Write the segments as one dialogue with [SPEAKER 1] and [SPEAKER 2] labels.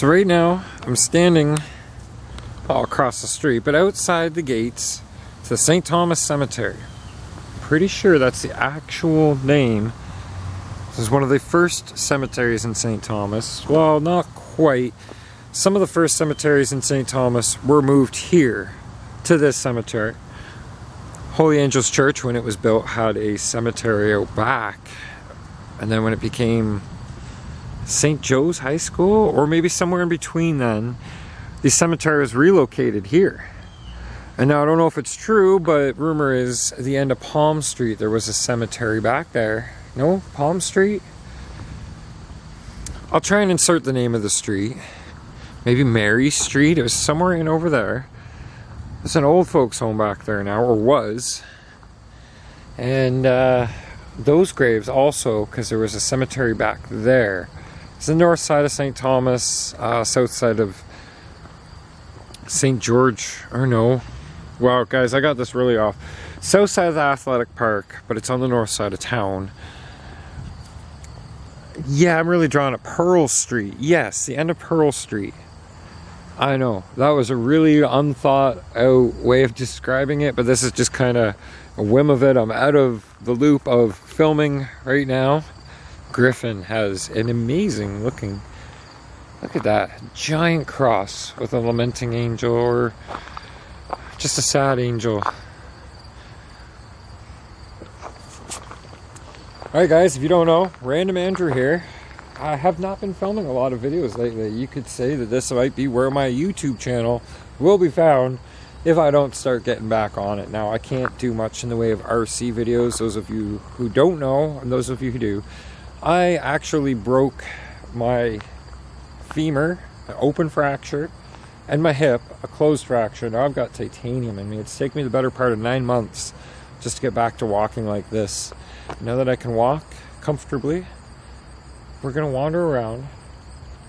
[SPEAKER 1] So right now, I'm standing all across the street, but outside the gates to the St. Thomas Cemetery. Pretty sure that's the actual name. This is one of the first cemeteries in St. Thomas. Well, not quite. Some of the first cemeteries in St. Thomas were moved here to this cemetery. Holy Angels Church, when it was built, had a cemetery out back. And then when it became St. Joe's High School, or maybe somewhere in between then, the cemetery was relocated here. And now I don't know if it's true, but rumor is at the end of Palm Street there was a cemetery back there. No? Palm Street? I'll try and insert the name of the street. Maybe Mary Street. It was somewhere in over there. There's an old folks home back there now, or was. And those graves also, because there was a cemetery back there. It's the north side of St. Thomas, south side of St. George, or no. Wow, guys, I got this really off. South side of the athletic park, but it's on the north side of town. Yeah, I'm really drawing at Pearl Street. Yes, the end of Pearl Street. I know, that was a really unthought out way of describing it, but this is just kind of a whim of it. I'm out of the loop of filming right now. Griffin has an amazing looking, look at that, giant cross with a lamenting angel, or just a sad angel. Alright guys, if you don't know, Random Andrew here. I have not been filming a lot of videos lately. You could say that this might be where my YouTube channel will be found if I don't start getting back on it. Now, I can't do much in the way of RC videos. Those of you who don't know, and those of you who do, I actually broke my femur, an open fracture, and my hip, a closed fracture. Now I've got titanium in me. It's taken me the better part of 9 months just to get back to walking like this. Now that I can walk comfortably, we're going to wander around.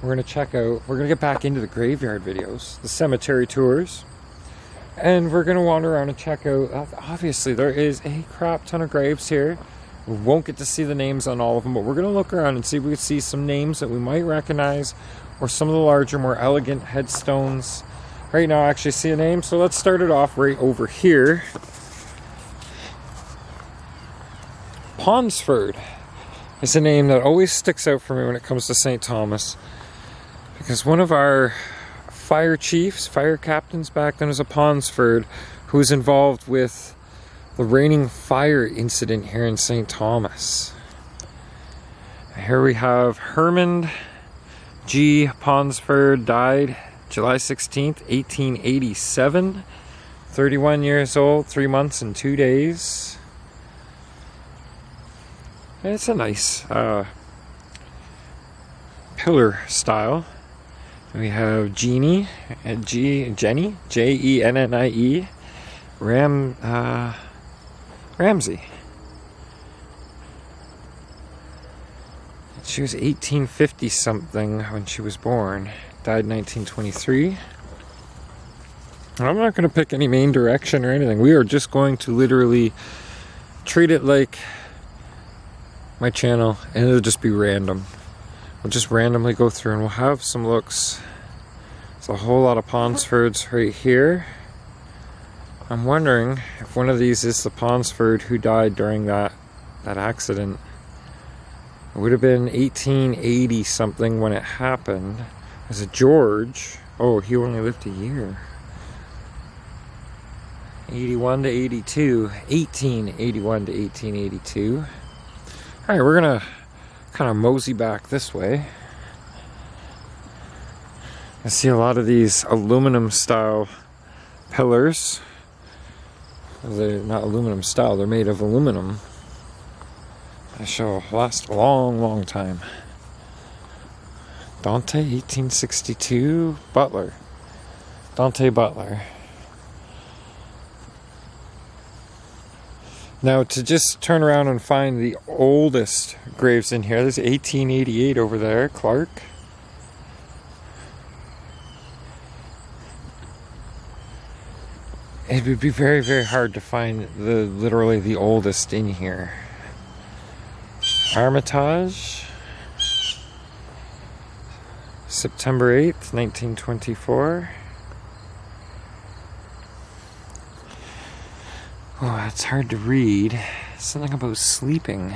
[SPEAKER 1] We're going to check out, we're going to get back into the graveyard videos, the cemetery tours. And we're going to wander around and check out, obviously there is a crap ton of graves here. We won't get to see the names on all of them, but we're going to look around and see if we can see some names that we might recognize, or some of the larger, more elegant headstones. Right now I actually see a name, so let's start it off right over here. Ponsford is a name that always sticks out for me when it comes to St. Thomas, because one of our fire chiefs, fire captains back then was a Ponsford, who was involved with the raining fire incident here in St. Thomas. Here we have Herman G. Ponsford, died July 16th, 1887. 31 years old, 3 months and 2 days. It's a nice pillar style. We have Jeannie, Jenny, Jennie, Ramsey. She was 1850 something when she was born. Died in 1923. I'm not going to pick any main direction or anything. We are just going to literally treat it like my channel, and it'll just be random. We'll just randomly go through and we'll have some looks. There's a whole lot of Ponsfords right here. I'm wondering if one of these is the Ponsford who died during that accident. It would have been 1880 something when it happened. As a George, oh, he only lived a year. 81 to 82, 1881 to 1882. All right, we're gonna kind of mosey back this way. I see a lot of these aluminum style pillars. They're not aluminum style, they're made of aluminum. They shall last a long, long time. Dante, 1862, Butler. Dante Butler. Now, to just turn around and find the oldest graves in here, there's 1888 over there, Clark. It would be very, very hard to find literally the oldest in here. Armitage. September 8th, 1924. Oh, that's hard to read. Something about sleeping.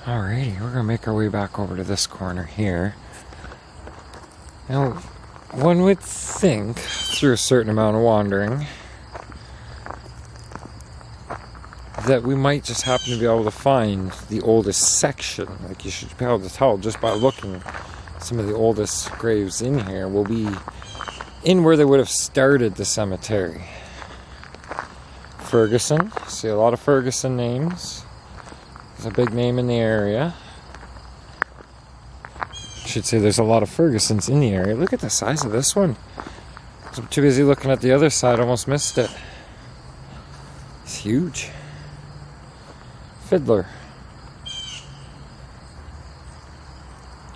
[SPEAKER 1] Alrighty, we're gonna make our way back over to this corner here. Now, one would think, through a certain amount of wandering, that we might just happen to be able to find the oldest section. Like, you should be able to tell just by looking. Some of the oldest graves in here will be in where they would have started the cemetery. Ferguson, see a lot of Ferguson names. There's a big name in the area. I should say there's a lot of Fergusons in the area. Look at the size of this one. I'm too busy looking at the other side, almost missed it. It's huge. Fiddler.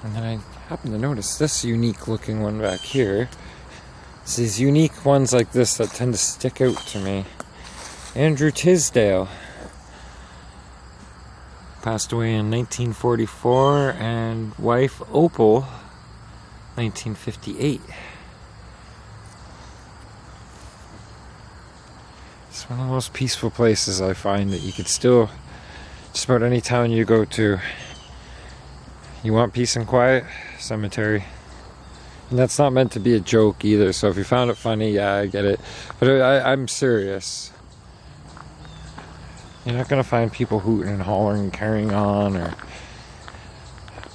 [SPEAKER 1] And then I happen to notice this unique looking one back here. It's these unique ones like this that tend to stick out to me. Andrew Tisdale. Passed away in 1944, and wife Opal, 1958. It's one of the most peaceful places I find that you could still, just about any town you go to, you want peace and quiet, cemetery. And that's not meant to be a joke either, so if you found it funny, yeah, I get it. But I'm serious. You're not going to find people hooting and hollering and carrying on or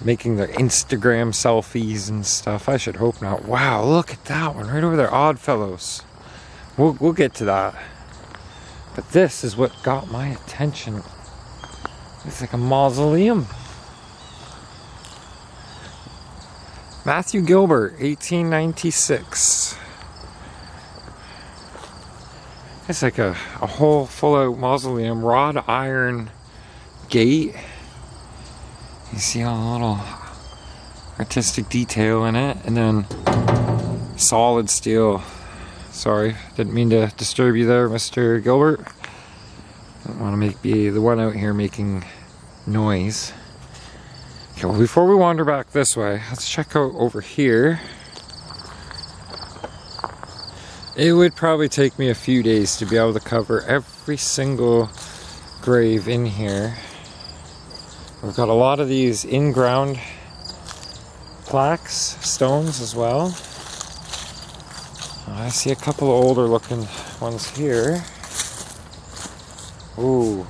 [SPEAKER 1] making their Instagram selfies and stuff. I should hope not. Wow, look at that one right over there. Oddfellows. We'll get to that. But this is what got my attention. It's like a mausoleum. Matthew Gilbert, 1896. It's like a whole full-out mausoleum, wrought iron gate. You see all the little artistic detail in it, and then solid steel. Sorry, didn't mean to disturb you there, Mr. Gilbert. Don't want to be the one out here making noise. Okay, well, before we wander back this way, let's check out over here. It would probably take me a few days to be able to cover every single grave in here. We've got a lot of these in-ground plaques, stones as well. I see a couple of older looking ones here. Ooh,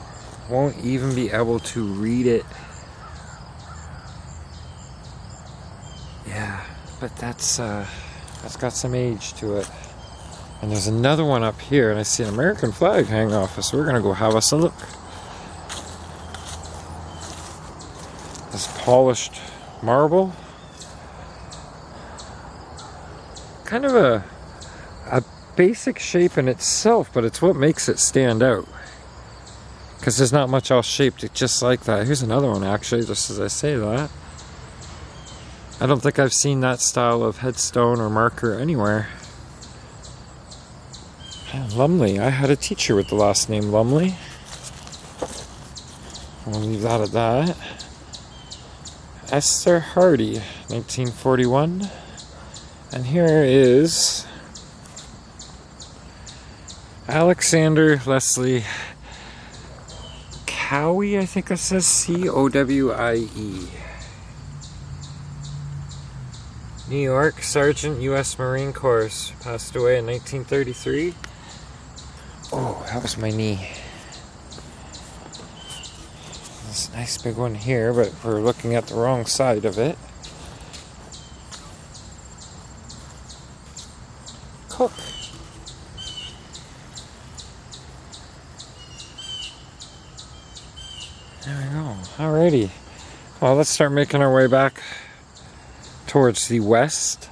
[SPEAKER 1] won't even be able to read it. Yeah, but that's got some age to it. And there's another one up here, and I see an American flag hanging off us, so we're gonna go have us a look. This polished marble. Kind of a basic shape in itself, but it's what makes it stand out. Because there's not much else shaped just like that. Here's another one actually, just as I say that. I don't think I've seen that style of headstone or marker anywhere. Lumley. I had a teacher with the last name Lumley. We'll leave that at that. Esther Hardy, 1941. And here is Alexander Leslie Cowie, I think it says C-O-W-I-E. New York, Sergeant, U.S. Marine Corps, passed away in 1933. Oh, that was my knee. This nice big one here, but we're looking at the wrong side of it. Cook. There we go. Alrighty. Well, let's start making our way back towards the west.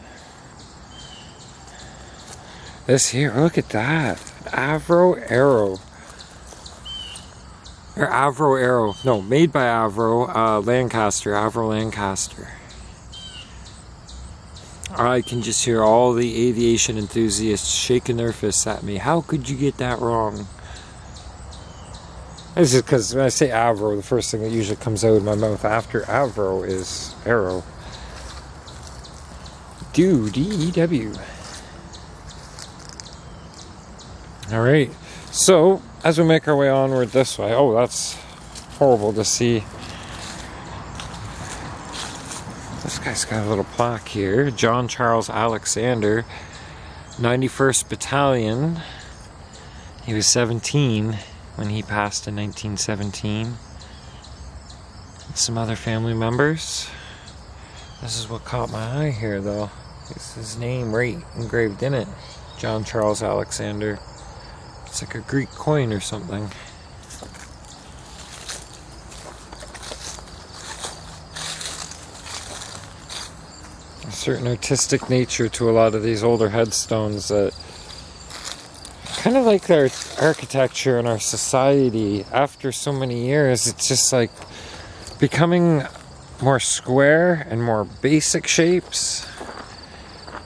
[SPEAKER 1] This here, look at that. Avro Arrow. Or Avro Arrow. No, made by Avro Lancaster. Avro Lancaster. I can just hear all the aviation enthusiasts shaking their fists at me. How could you get that wrong? This is because when I say Avro, the first thing that usually comes out of my mouth after Avro is arrow. D-E-W. Alright, so as we make our way onward this way, oh, that's horrible to see. This guy's got a little plaque here. John Charles Alexander, 91st Battalion. He was 17 when he passed in 1917. And some other family members. This is what caught my eye here, though. It's his name right engraved in it. John Charles Alexander. It's like a Greek coin or something. A certain artistic nature to a lot of these older headstones that kind of like their architecture and our society after so many years, it's just like becoming more square and more basic shapes,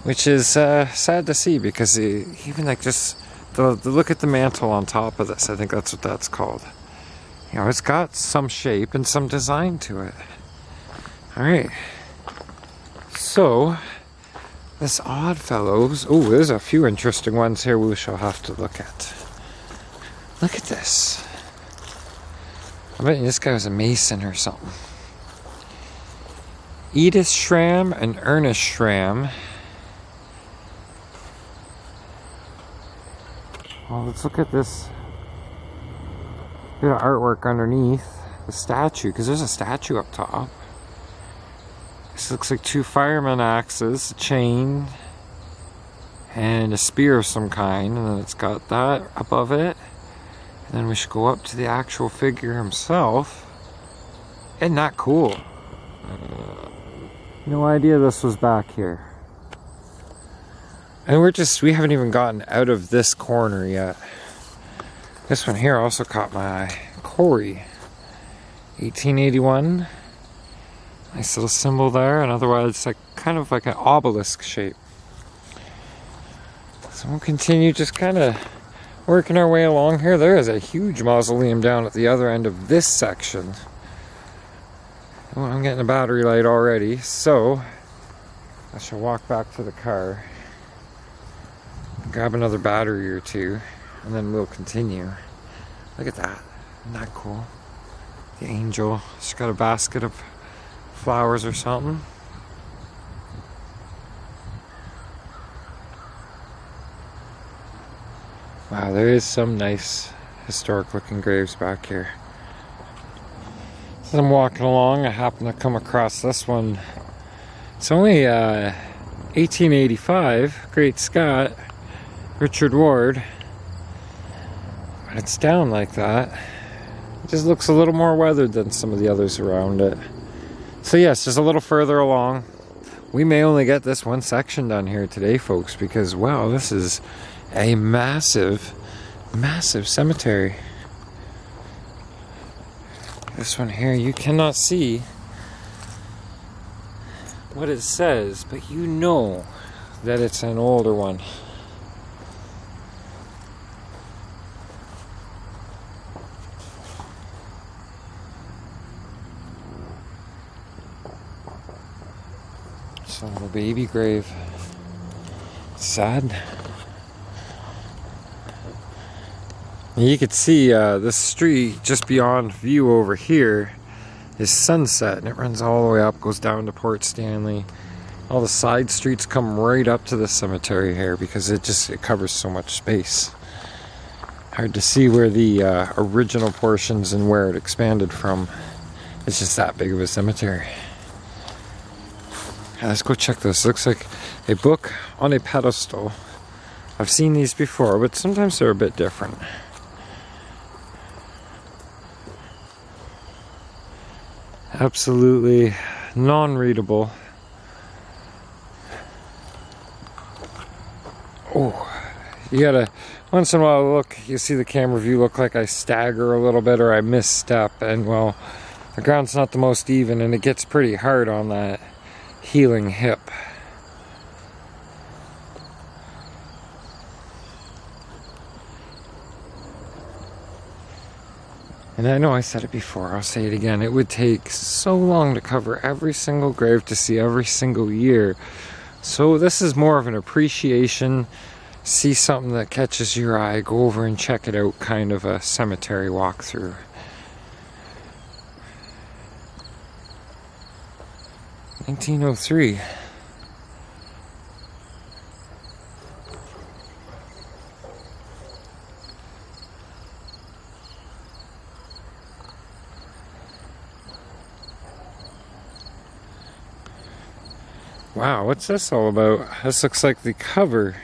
[SPEAKER 1] which is sad to see because even like just the look at the mantle on top of this, I think that's what that's called. You know, it's got some shape and some design to it. Alright. So, this Oddfellows, oh, there's a few interesting ones here we shall have to look at. Look at this. I bet this guy was a mason or something. Edith Schramm and Ernest Schramm. Well, let's look at this bit of artwork underneath the statue, because there's a statue up top. This looks like two fireman axes, a chain, and a spear of some kind, and then it's got that above it. And then we should go up to the actual figure himself. Isn't that cool? No idea this was back here. And we haven't even gotten out of this corner yet. This one here also caught my eye. Corey, 1881. Nice little symbol there, and otherwise it's like kind of like an obelisk shape. So we'll continue just kind of working our way along here. There is a huge mausoleum down at the other end of this section. Oh, I'm getting a battery light already, so I shall walk back to the car, grab another battery or two, and then we'll continue. Look at that. Isn't that cool? The angel. She's got a basket of flowers or something. Wow, there is some nice historic looking graves back here. As I'm walking along, I happen to come across this one. It's only 1885, Great Scott, Richard Ward. But it's down like that. It just looks a little more weathered than some of the others around it. So yes, just a little further along. We may only get this one section done here today, folks, because, wow, this is a massive, massive cemetery. This one here, you cannot see what it says, but you know that it's an older one. Some little baby grave. Sad. You could see this street just beyond view over here is Sunset, and it runs all the way up, goes down to Port Stanley. All the side streets come right up to the cemetery here because it covers so much space. Hard to see where the original portions and where it expanded from. It's just that big of a cemetery. Yeah, let's go check this. Looks like a book on a pedestal. I've seen these before, but sometimes they're a bit different. Absolutely non-readable. Oh, you gotta, once in a while look, you see the camera view look like I stagger a little bit or I misstep, and well, the ground's not the most even and it gets pretty hard on that healing hip. And I know I said it before, I'll say it again. It would take so long to cover every single grave to see every single year. So this is more of an appreciation, see something that catches your eye, go over and check it out, kind of a cemetery walkthrough. (1903). Wow, what's this all about? This looks like the cover.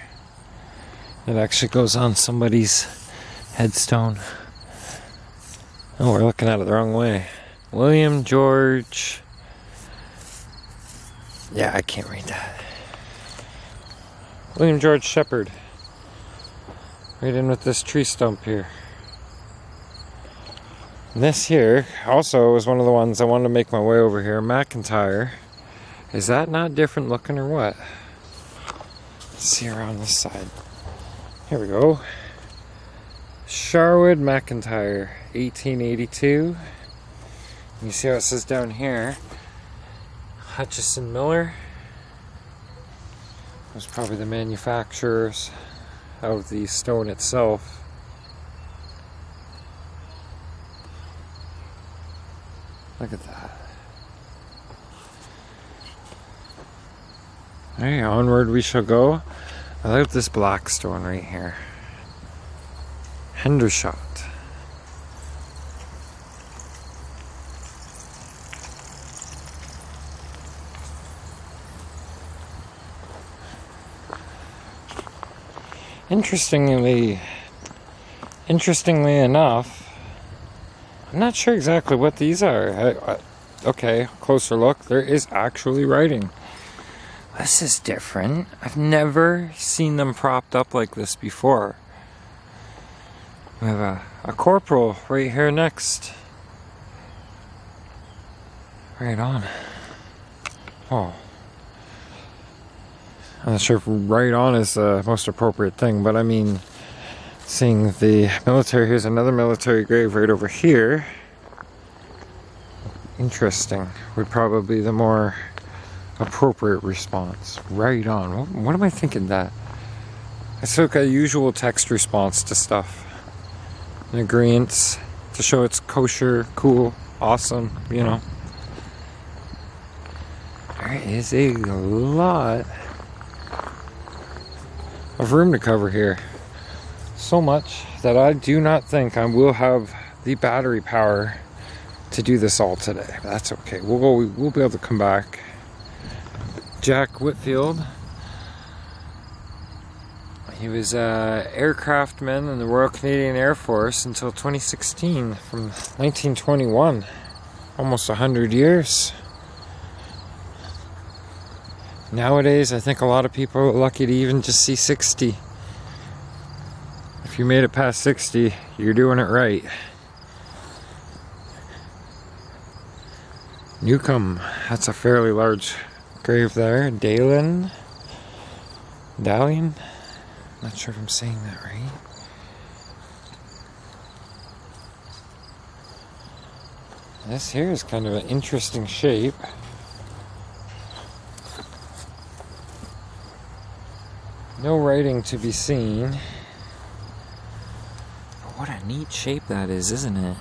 [SPEAKER 1] It actually goes on somebody's headstone. Oh, we're looking at it the wrong way. William George. Yeah, I can't read that. William George Shepherd. Right in with this tree stump here. And this here also was one of the ones I wanted to make my way over here. McIntyre. Is that not different looking or what? Let's see around this side. Here we go. Sherwood McIntyre, 1882. You see how it says down here, Hutchison Miller. Was probably the manufacturers of the stone itself. Look at that. Alright, onward we shall go. I like this black stone right here. Hendershot. Interestingly enough, I'm not sure exactly what these are. Okay, closer look, there is actually writing. This is different. I've never seen them propped up like this before. We have a corporal right here next. Right on. Oh. I'm not sure if right on is the most appropriate thing, but I mean, seeing the military, here's another military grave right over here. Interesting. Would probably be the more appropriate response. Right on. What am I thinking that? It's like a usual text response to stuff. An agreement to show it's kosher, cool, awesome, you know. There is a lot of room to cover here. So much that I do not think I will have the battery power to do this all today. That's okay. We'll be able to come back. Jack Whitfield. He was an aircraftman in the Royal Canadian Air Force until 2016, from 1921. Almost 100 years. Nowadays, I think a lot of people are lucky to even just see 60. If you made it past 60, you're doing it right. Newcomb, that's a fairly large grave there. Dalian, not sure if I'm saying that right. This here is kind of an interesting shape. No writing to be seen. But what a neat shape that is, isn't it?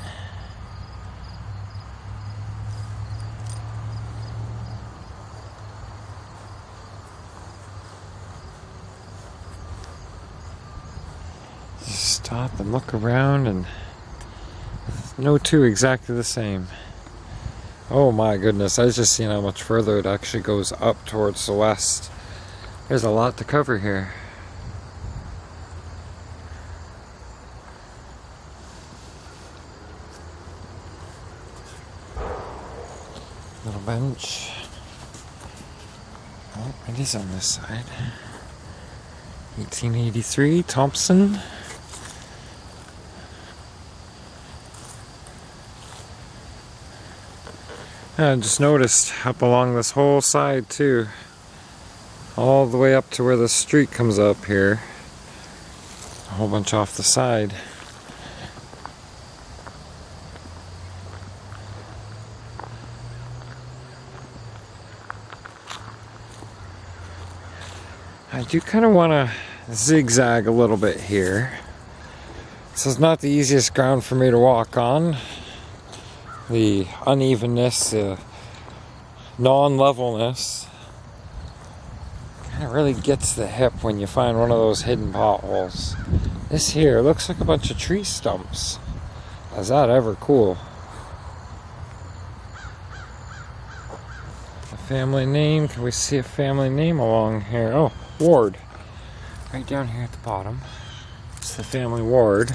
[SPEAKER 1] Stop and look around, and no two exactly the same. Oh my goodness, I was just seeing how much further it actually goes up towards the west. There's a lot to cover here. Little bench. Oh, it is on this side. 1883, Thompson. I just noticed up along this whole side too, all the way up to where the street comes up here, a whole bunch off the side. I do kind of want to zigzag a little bit here. This is not the easiest ground for me to walk on. The unevenness, the non-levelness kind of really gets the hip when you find one of those hidden potholes. This here looks like a bunch of tree stumps. Is that ever cool? A family name. Can we see a family name along here? Oh, Ward. Right down here at the bottom. It's the family Ward.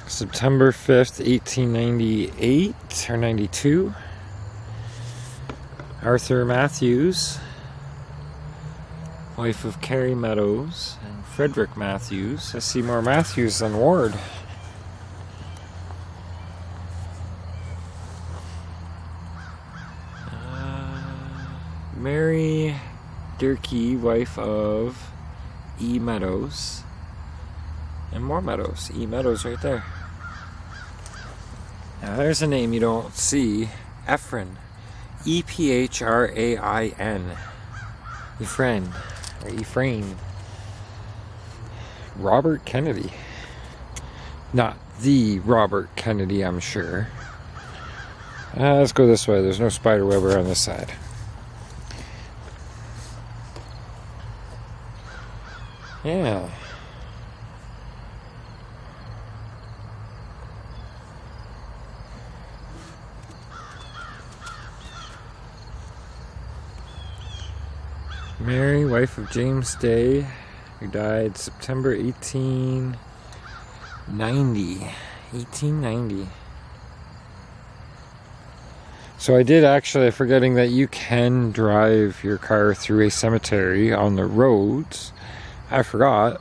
[SPEAKER 1] September 5th, 1898 or 92. Arthur Matthews, wife of Carrie Meadows and Frederick Matthews. I see more Matthews than Ward. Mary Durkee, wife of E. Meadows. And more Meadows. E. Meadows right there. Now there's a name you don't see. Ephraim. E-P-H-R-A-I-N. Ephraim. Or Ephraim. Robert Kennedy. Not the Robert Kennedy, I'm sure. Let's go this way. There's no spider web on this side. Yeah. Mary, wife of James Day, who died September 1890. 1890. So I did actually, forgetting that you can drive your car through a cemetery on the roads. I forgot.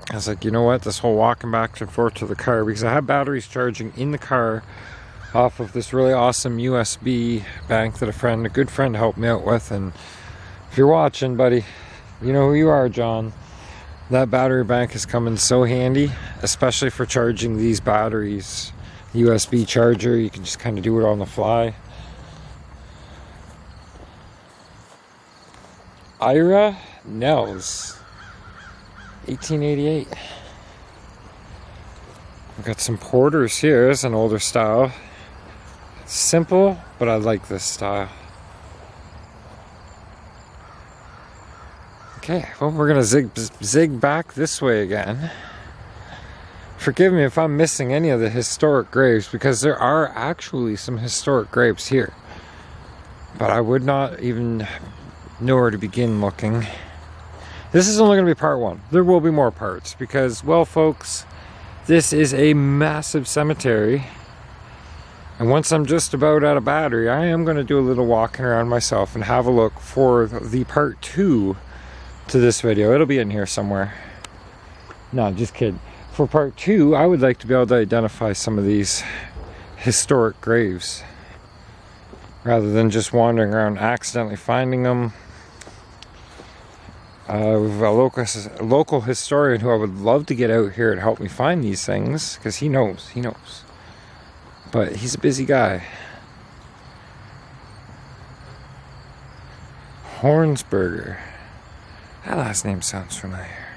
[SPEAKER 1] I was like, you know what, this whole walking back and forth to the car, because I have batteries charging in the car off of this really awesome USB bank that a good friend helped me out with. And if you're watching, buddy, you know who you are, John. That battery bank is coming so handy, especially for charging these batteries. USB charger, you can just kind of do it on the fly. Ira Nels, 1888. We've got some porters here. It's an older style. It's simple, but I like this style. Okay, well, we're gonna zig back this way again. Forgive me if I'm missing any of the historic graves, because there are actually some historic graves here. But I would not even know where to begin looking. This is only going to be part one. There will be more parts because, well, folks, this is a massive cemetery. And once I'm just about out of battery, I am going to do a little walking around myself and have a look for the part 2 to this video. It'll be in here somewhere. No, just kidding. For part 2, I would like to be able to identify some of these historic graves, rather than just wandering around accidentally finding them. We have a local historian who I would love to get out here and help me find these things, because he knows. But he's a busy guy. Hornsberger. That last name sounds familiar.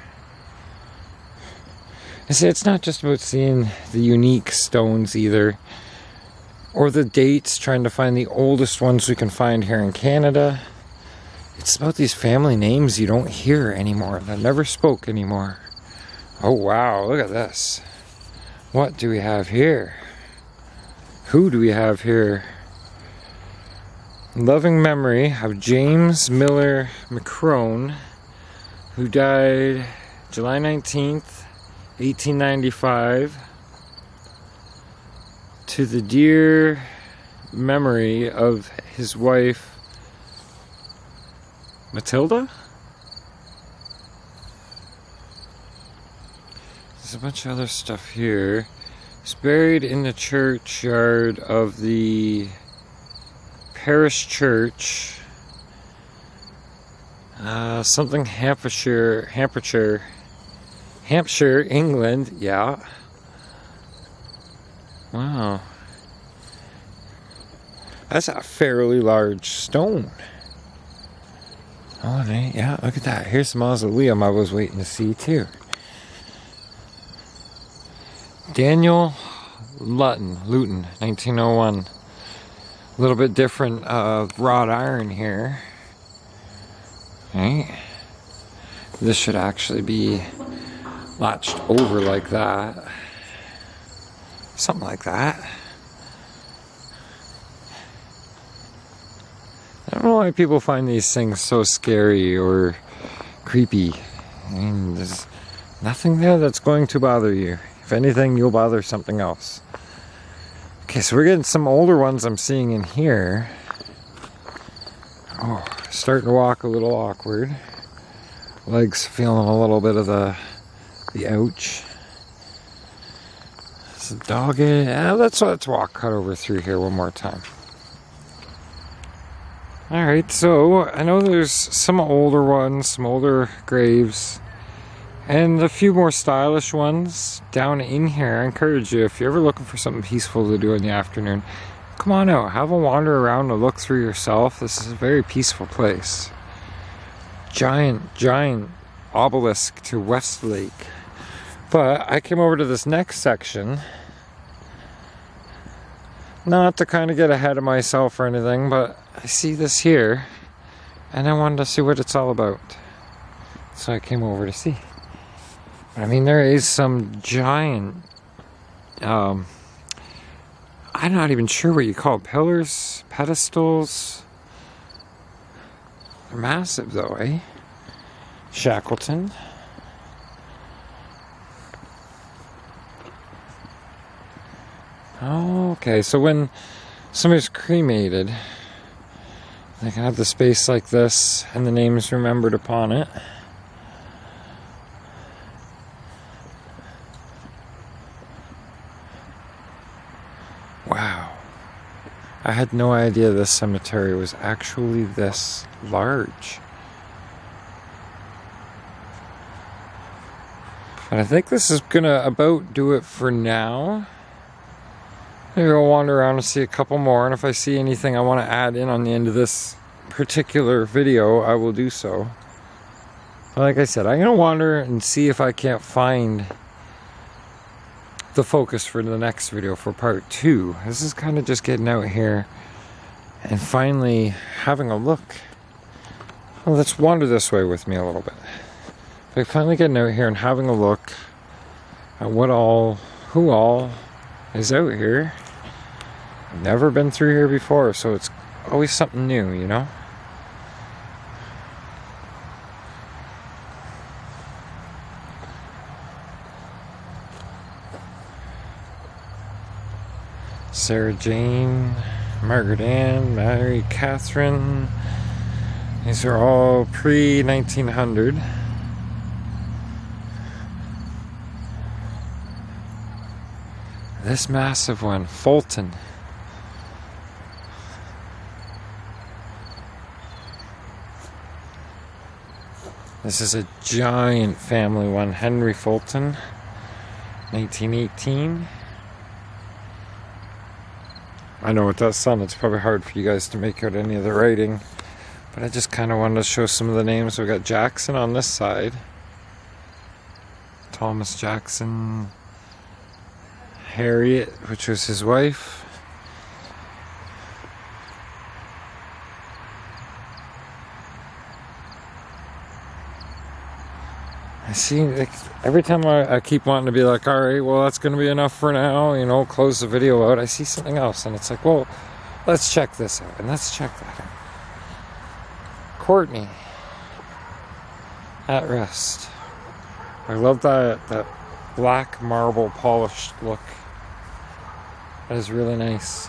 [SPEAKER 1] You see, it's not just about seeing the unique stones either, or the dates, trying to find the oldest ones we can find here in Canada. It's about these family names you don't hear anymore, that never spoke anymore. Oh wow, look at this. What do we have here? Who do we have here? Loving memory of James Miller McCrone, who died July 19th, 1895. To the dear memory of his wife, Matilda? There's a bunch of other stuff here. He's buried in the churchyard of the parish church. Something Hampshire, England. Yeah. Wow. That's a fairly large stone. Oh, yeah, look at that. Here's the mausoleum I was waiting to see, too. Daniel Luton, 1901. A little bit different wrought iron here. Right? This should actually be latched over like that. Something like that. I don't know why people find these things so scary or creepy. I mean, there's nothing there that's going to bother you. If anything, you'll bother something else. Okay, so we're getting some older ones I'm seeing in here. Oh, starting to walk a little awkward. Legs feeling a little bit of the ouch. It's a dog. Let's walk cut over through here one more time. Alright, so I know there's some older ones, some older graves, and a few more stylish ones down in here. I encourage you, if you're ever looking for something peaceful to do in the afternoon, come on out, have a wander around and look through yourself. This is a very peaceful place. Giant obelisk to Westlake. But I came over to this next section, not to kind of get ahead of myself or anything, but I see this here, and I wanted to see what it's all about. So I came over to see. But I mean, there is some giant, I'm not even sure what you call it, pillars, pedestals. They're massive though, eh? Shackleton. Oh, okay, so when somebody's cremated, they can have the space like this and the names remembered upon it. Wow. I had no idea this cemetery was actually this large. And I think this is gonna about do it for now. Maybe I'll wander around and see a couple more, and if I see anything I want to add in on the end of this particular video, I will do so. But like I said, I'm going to wander and see if I can't find the focus for the next video for part 2. This is kind of just getting out here and finally having a look. Well, let's wander this way with me a little bit. But finally getting out here and having a look at who all is out here. I've never been through here before, so it's always something new, you know? Sarah Jane, Margaret Ann, Mary Catherine. These are all pre-1900. This massive one, Fulton. This is a giant family one, Henry Fulton, 1918. I know with that sun, it's probably hard for you guys to make out any of the writing, but I just kind of wanted to show some of the names. We've got Jackson on this side, Thomas Jackson, Harriet, which was his wife. I see, like, every time I keep wanting to be like, alright, well, that's going to be enough for now, you know, close the video out. I see something else, and it's like, well, let's check this out, and let's check that out. Courtney, at rest. I love that black marble polished look. That is really nice.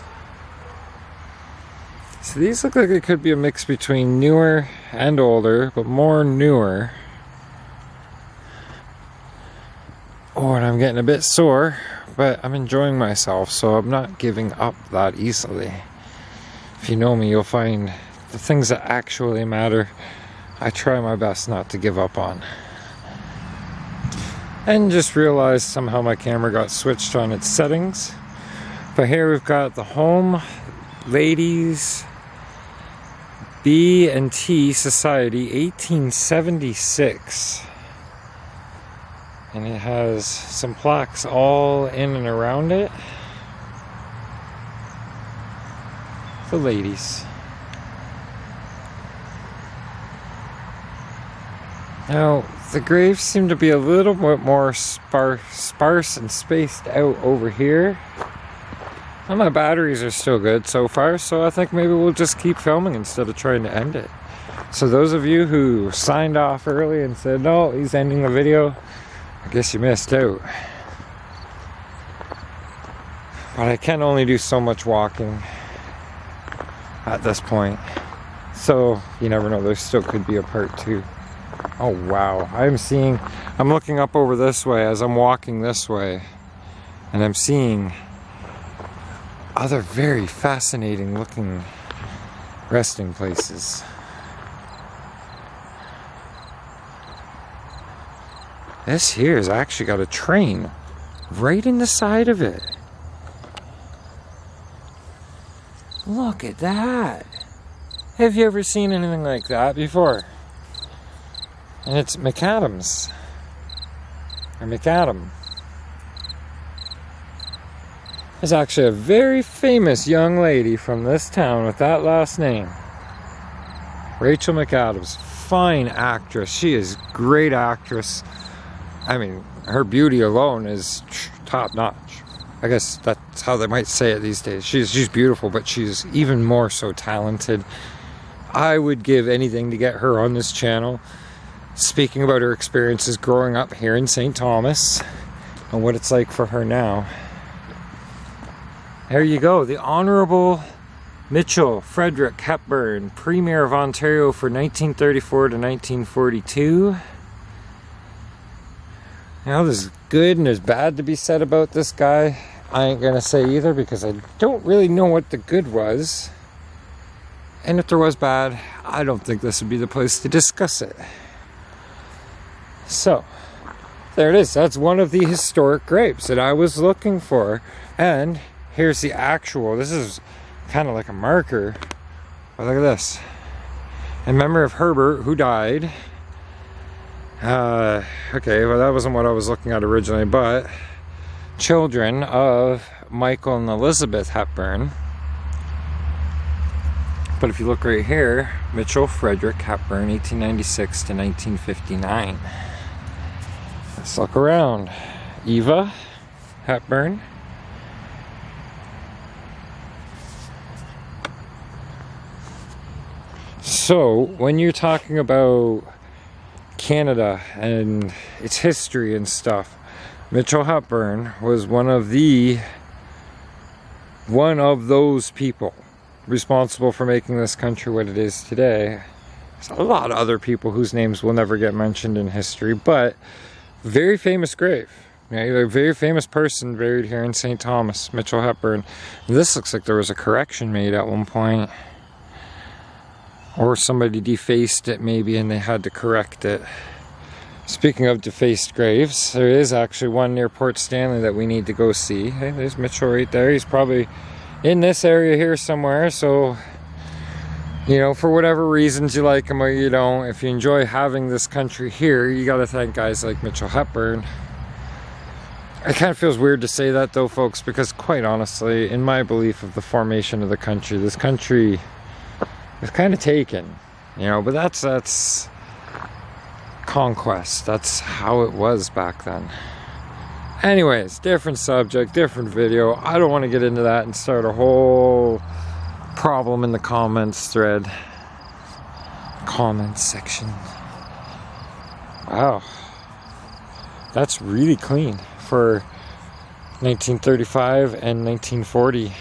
[SPEAKER 1] So these look like it could be a mix between newer and older, but more newer. Oh, and I'm getting a bit sore, but I'm enjoying myself, so I'm not giving up that easily. If you know me, you'll find the things that actually matter, I try my best not to give up on. And just realized somehow my camera got switched on its settings. But here we've got the home, ladies, B&T Society, 1876. And it has some plaques all in and around it. The ladies. Now, the graves seem to be a little bit more sparse and spaced out over here. And my batteries are still good so far, so I think maybe we'll just keep filming instead of trying to end it. So those of you who signed off early and said, no, he's ending the video, I guess you missed out. But I can only do so much walking at this point. So, you never know, there still could be a part 2. Oh wow, I'm looking up over this way as I'm walking this way, and I'm seeing other very fascinating looking resting places. This here has actually got a train right in the side of it. Look at that. Have you ever seen anything like that before? And it's McAdams. Or McAdam. There's actually a very famous young lady from this town with that last name. Rachel McAdams. Fine actress. She is a great actress. I mean, her beauty alone is top notch. I guess that's how they might say it these days. She's beautiful, but she's even more so talented. I would give anything to get her on this channel, speaking about her experiences growing up here in St. Thomas and what it's like for her now. There you go, the Honorable Mitchell Frederick Hepburn, Premier of Ontario for 1934 to 1942. Now, there's good and there's bad to be said about this guy. I ain't gonna say either because I don't really know what the good was. And if there was bad, I don't think this would be the place to discuss it. So, there it is. That's one of the historic graves that I was looking for. And here's the actual. This is kind of like a marker. But look at this. In memory of Herbert, who died. Okay, well that wasn't what I was looking at originally, but children of Michael and Elizabeth Hepburn. But if you look right here, Mitchell Frederick Hepburn, 1896 to 1959. Let's look around. Eva Hepburn. So, when you're talking about Canada and its history and stuff, Mitchell Hepburn was one of those people responsible for making this country what it is today. There's a lot of other people whose names will never get mentioned in history, but very famous grave. A very famous person buried here in St. Thomas, Mitchell Hepburn. This looks like there was a correction made at one point. Or somebody defaced it maybe and they had to correct it. Speaking of defaced graves, there is actually one near Port Stanley that we need to go see. Hey, there's Mitchell right there. He's probably in this area here somewhere. So, you know, for whatever reasons you like him or you don't, if you enjoy having this country here, you gotta thank guys like Mitchell Hepburn. It kind of feels weird to say that though, folks, because quite honestly, in my belief of the formation of the country, this country is kind of taken, you know, but that's conquest. That's how it was back then. Anyways, different subject, different video. I don't want to get into that and start a whole problem in the comments thread. Comments section. Wow. That's really clean for 1935 and 1940.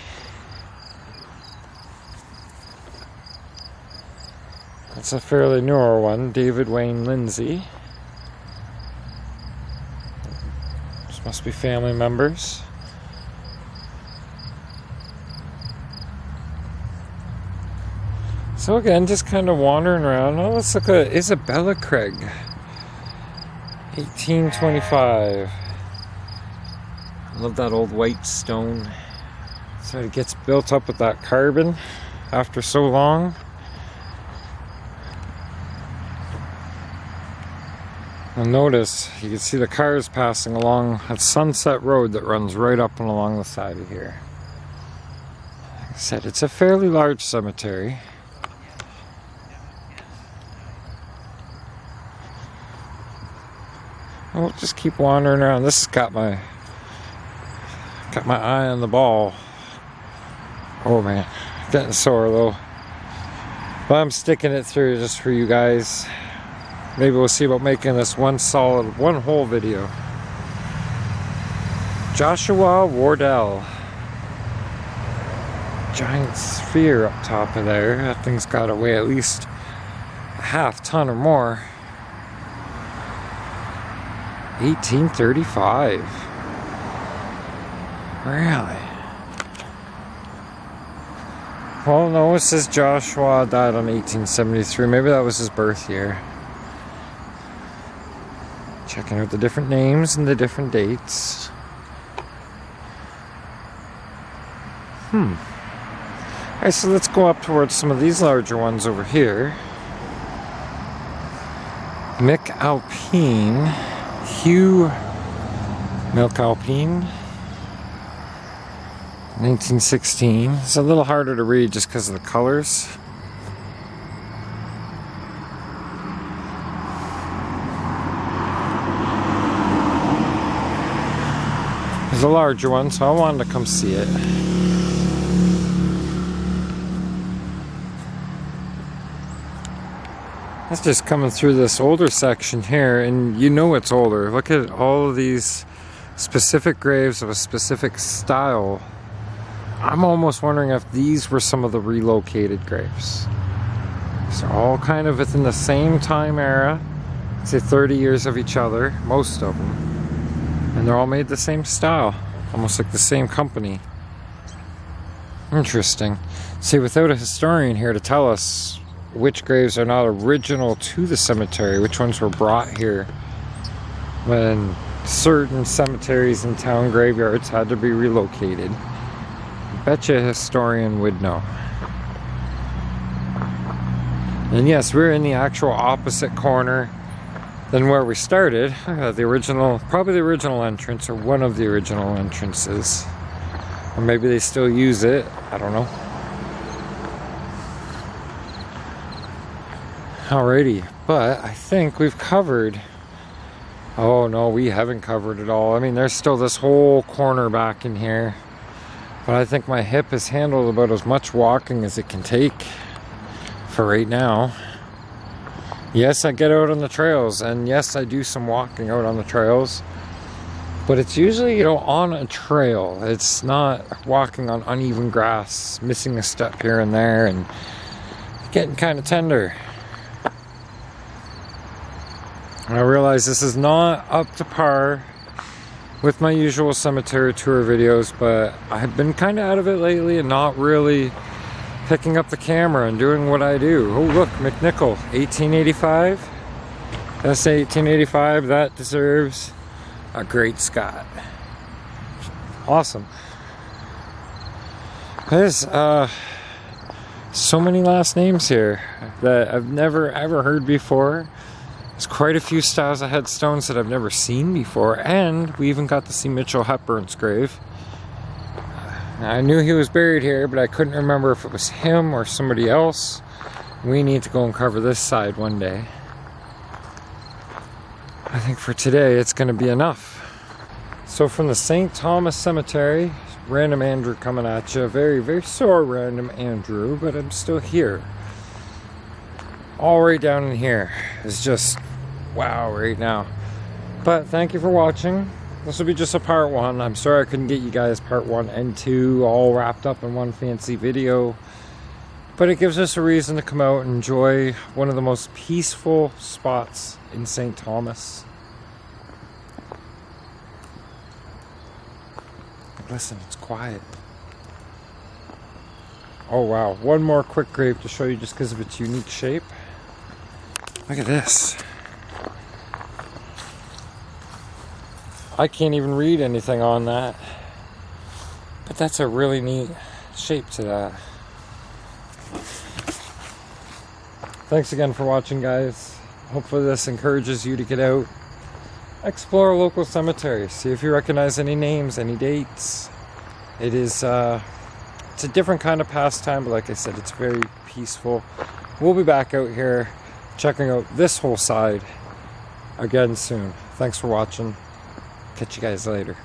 [SPEAKER 1] That's a fairly newer one, David Wayne Lindsay. This must be family members. So again, just kind of wandering around. Oh, let's look at Isabella Craig, 1825. I love that old white stone. So it gets built up with that carbon after so long. And notice, you can see the cars passing along a Sunset Road that runs right up and along the side of here. Like I said, it's a fairly large cemetery. And we'll just keep wandering around. This has got my eye on the ball. Oh man, getting sore though. But I'm sticking it through just for you guys. Maybe we'll see about making this one whole video. Joshua Wardell. Giant sphere up top of there. That thing's got to weigh at least a half ton or more. 1835. Really? Well, no, it says Joshua died on 1873. Maybe that was his birth year. Checking out the different names and the different dates. Alright, so let's go up towards some of these larger ones over here. Mick Alpine. Hugh Milk Alpine. 1916. It's a little harder to read just because of the colors. There's a larger one, so I wanted to come see it. That's just coming through this older section here, and you know it's older. Look at all of these specific graves of a specific style. I'm almost wondering if these were some of the relocated graves. So all kind of within the same time era, say 30 years of each other, most of them. And they're all made the same style, almost like the same company. Interesting. See, without a historian here to tell us which graves are not original to the cemetery, which ones were brought here when certain cemeteries and town graveyards had to be relocated. I bet you a historian would know. And yes, we're in the actual opposite corner than where we started. The original, probably the original entrance, or one of the original entrances. Or maybe they still use it, I don't know. Alrighty, but I think we've covered... Oh no, we haven't covered it all. I mean, there's still this whole corner back in here. But I think my hip has handled about as much walking as it can take for right now. Yes, I get out on the trails, and yes, I do some walking out on the trails. But it's usually, you know, on a trail. It's not walking on uneven grass, missing a step here and there, and getting kind of tender. I realize this is not up to par with my usual cemetery tour videos, but I've been kind of out of it lately and not really picking up the camera and doing what I do. Oh look, McNichol, 1885. Did I say 1885? That deserves a great Scott. Awesome. There's so many last names here that I've never ever heard before. There's quite a few styles of headstones that I've never seen before, and we even got to see Mitchell Hepburn's grave. I knew he was buried here, but I couldn't remember if it was him or somebody else. We need to go and cover this side one day. I think for today it's going to be enough. So from the St. Thomas Cemetery, Random Andrew coming at you. Very, very sore Random Andrew, but I'm still here. All right down in here is just wow right now. But thank you for watching. This will be just a part one. I'm sorry I couldn't get you guys part 1 and 2 all wrapped up in one fancy video. But it gives us a reason to come out and enjoy one of the most peaceful spots in St. Thomas. Listen, it's quiet. Oh wow, one more quick grave to show you just because of its unique shape. Look at this. I can't even read anything on that. But that's a really neat shape to that. Thanks again for watching, guys. Hopefully this encourages you to get out, explore local cemeteries, see if you recognize any names, any dates. It is it's a different kind of pastime, but like I said, it's very peaceful. We'll be back out here checking out this whole side again soon. Thanks for watching. Catch you guys later.